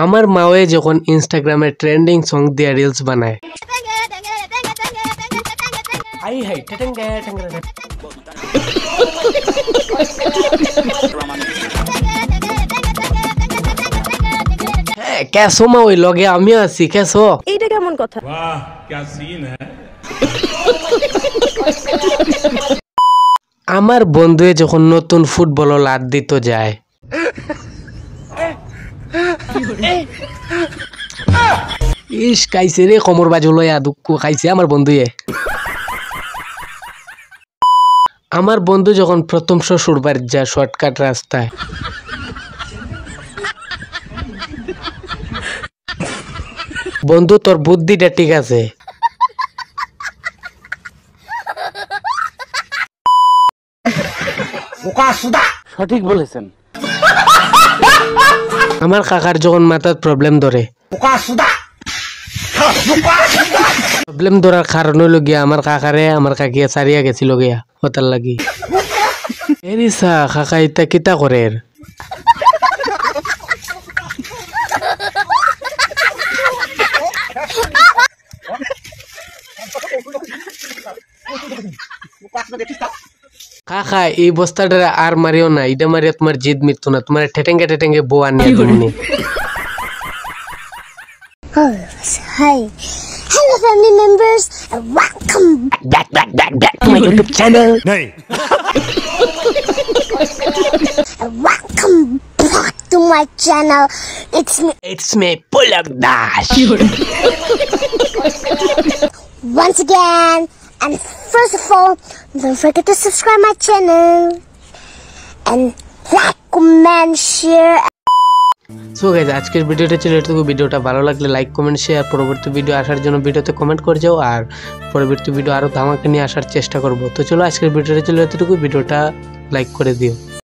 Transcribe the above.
আমার মাও যখন ইনস্টাগ্রামে ট্রেন্ডিং সং দিয়ে রিলস বানায়, আই হাই টেটেঙ্গে টেঙ্গে कैसो मा ওই লগে আমিও আছি कैसो এইটা কেমন কথা वाह क्या सीन है আমার বন্ধু যখন নতুন ফুটবল লাদ দিতে যায় ইস খাইছে রে কোমর বাজু লইয়া দুঃখ খাইছে আমার বন্ধুয়ে। আমার বন্ধু যখন প্রথম শ্বশুর বাড়ি যায় শর্টকাট রাস্তায়, বন্ধু তোর বুদ্ধিটা ঠিক আছে, সঠিক বলেছেন। আমার কাকার যখন মাথার প্রবলেম ধরে, প্রবলেম ধরার কারণ হইল গিয়া আমার কাকারে আমার কাকিয়া সারিয়া গেছিল গিয়া হতার লাগি। এরিসা কাকা ইতা কিতা করে কাকা এই বস্তাটা আর মারিও না, এটা মারিয়া তোমার জিদ মৃত্যু না, তোমার ঠেটেঙ্গে ঠেটেঙ্গে বউ আনিয়া তুমি। Hi, hello family members, and welcome back to my YouTube channel. नहीं And welcome back to my channel. It's me Pulak Dash. Once again, and first of all, don't forget to subscribe my channel and like, comment, share. So guys আজকের ভিডিওটা ছিল এটুকু। ভিডিওটা ভালো লাগলে like comment share, পরবর্তী video আসার জন্য ভিডিওতে কমেন্ট করে যাও, আর পরবর্তী ভিডিও আরো ধামাকা নিয়ে আসার চেষ্টা করব। তো চলো আজকের ভিডিওটা ছিল এতটুকু, ভিডিওটা লাইক করে দিও।